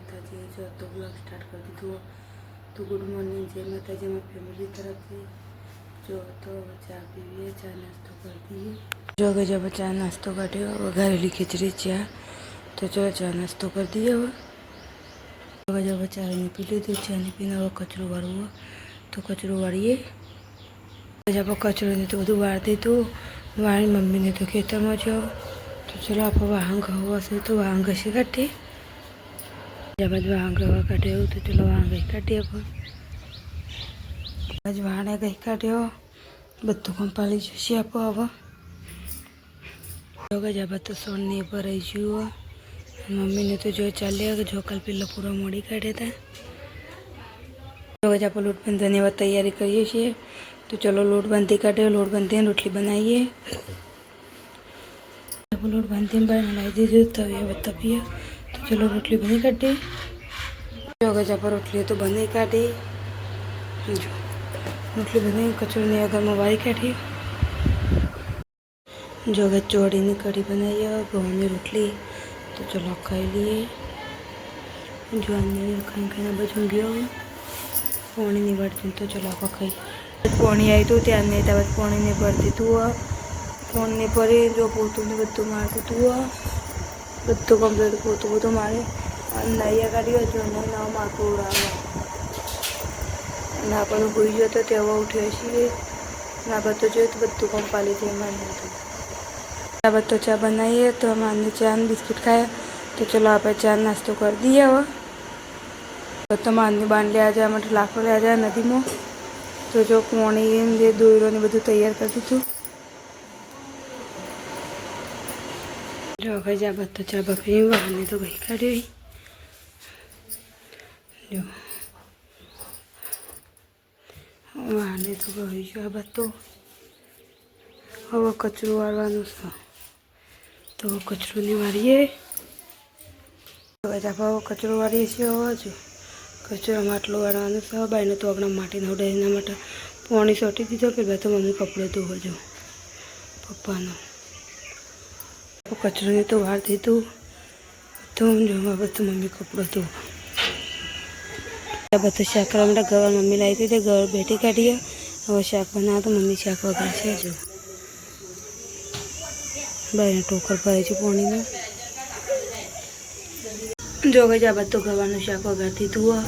माताजी जो तो ब्लॉग स्टार्ट कर दी तो गुड मॉर्निंग जय माताजी मैं फैमिली तरफ से जो तो चा पीवी चा नास्तो कर दिए जो अगर जब चा नास्तो काटे वघारेली खिचड़ी चा तो जो चा नास्तो कर दिए હવે જब चा ने पी लीधું चा ने पीने હવે कचरो वाळવો तो कचरो वाळीए जब कचरो ने तो બધું વાળ દીધું વાળી મમ્મીને તો ખેતરમાં જાઓ तो चलो आप वाहन घवा से तो वाहन घसी काઢીએ जब वाहन घवा काढे तो चलो वाहन घई काढीए आज वाहने घई काढ्यो બધું કંપાળી જશે આપો હવે જો જબ તો સોન ને ભરાઈ ગયું મમ્મીને તો જો ચાલ્યા જો કાલ પેલા પૂરા મોડી કાઢે તા જો આપણે લોટ બાંધવાની હવે તૈયારી કરીએ છીએ તો ચલો લોટ બાંધી કાઢ્યો લોટ બાંધીને રોટલી બનાવીએ આપણે લોટ બાંધીને બનાવી દીધું તો હવે તપીએ તો ચલો રોટલી બની કાઢીએ જો આપણે રોટલી તો બની કાઢી જો रोटली बनी कचौड़ी ने अगर में वारी काढ़ी जो अगर चौड़ी ने कढ़ी बनाई है गेहूं में रोटली तो चलो खाई लिए जो अन्य खाई खाना बचूँ गयो पानी नहीं भरती तो चलो आप खाई पानी आई तो त्यार नहीं था पानी नहीं भरती तू फोन नहीं भरी जो पोतू ने बधु मारती तू बधु कम्प्लीट पोतू बधु मारे नैया काढ़ी जो नहीं ना मारत उड़ावा ना अपन हुई जो तो तेवा उठे छे ना बतो जो तो बधु कंपाली थी माने तो बतो चा बनाइए तो माने चा बिस्किट खाए तो चलो आप चा नास्तो कर दिए हवे तो माने बांध ले आ जाए मतलब लाखों ले आ जाए नदी में तो जो पोणी जे दोयरो ने बधु तैयार कर दीधुं जो गई जा बतो चा बफी वाहने तो गई काढ़ी जो वाहने तो गई जो आ बतो હવે કચરો વાળવાનો છે તો કચરો ની વાળીએ હવે આપણે કચરો વાળીએ છીએ હવે જો કચરો માટલો વાળવાનો છે બાઈને તો આપણા માટીના ઉડાઈના માટે પાણી સોટી દીધો કે તો મમ્મી કપડો ધોવો જો પપ્પાનો કચરોને તો વાર દીધું તો જો બધું મમ્મી કપડો ધોવો બધું શાક કરવા માટે ગવાર મમ્મી લાવી દીધી ગવાર બેઠી કાઢીએ હવે શાક બનાવો તો મમ્મી શાક વઘારશે જો બાઈને ટોકર ભરે છે પાણીનું જો ગઈ આ બધું ગવાનું શાક વઘારતી તું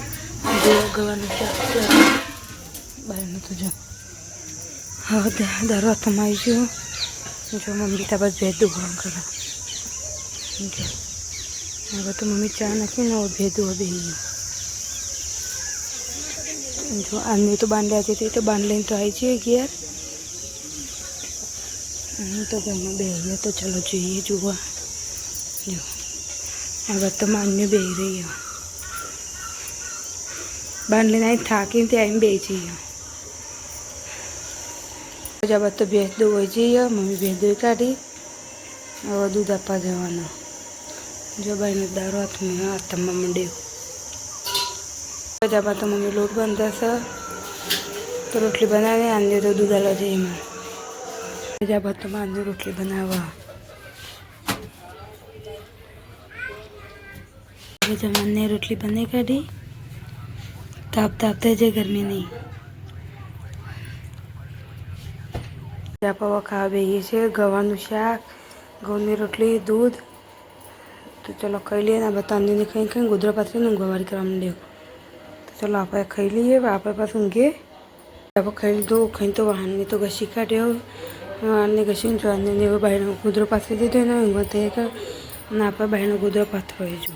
જો ગવાનું શાક બાઈને તો જો હવે દારૂ હાથમાં આવી ગયો જો મમ્મી ત્યાં બસ ભેદું ગરમ કરે હવે તો મમ્મી ચા નાખીને હવે ભેદું બેસી ગયું जो आदमी तो बांध आती थी तो बांध लें तो आई चाहिए गियर तो घर में बेह तो चलो चाहिए जुआ जो अगर तो आदमी बेह रही है बांध लेना थाकी त्या बेची जब तो भेज दो हो जाइए मम्मी भेज दो काढ़ी और दूध आपा जवाना जो भाई ने दारू हाथ में हाथ में मंडे जब तो मम्मी लोट बनता है तो रोटली बनावे आने तो दूध डाला जाइए मैं जब तो आने रोटली बनावा जब मैंने रोटली बने काढ़ी ताप तापते जे गर्मी नहीं जब खा बेगी से गवानु शाक घऊनी रोटली दूध तो चलो खाई लिए ना बताने नहीं कहीं कहीं गुदरा पात्र ऊँघवाड़ी करा मंडे चलो आप खाई लिए आप पास ऊँघे आप खाई लीधो खाई तो वाहन ने तो घसी काढ़्यो वाहन ने घसी जो आने बहन गुदरो पाथरी दीधो ने ऊँघवा तैयार कर आप बहन गुदरो पाथरो जो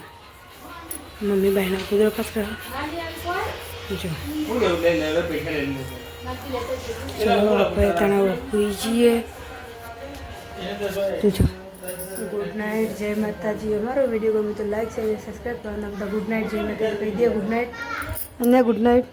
मम्मी बहन गुदरो पाथरा जो चलो आप तना हुई जाइए जो गुड नाइट जय माता जी हमारो वीडियो गमे तो लाइक शेयर सब्सक्राइब करना गुड नाइट जय माता कही दिए गुड नाइट अन्य गुड नाइट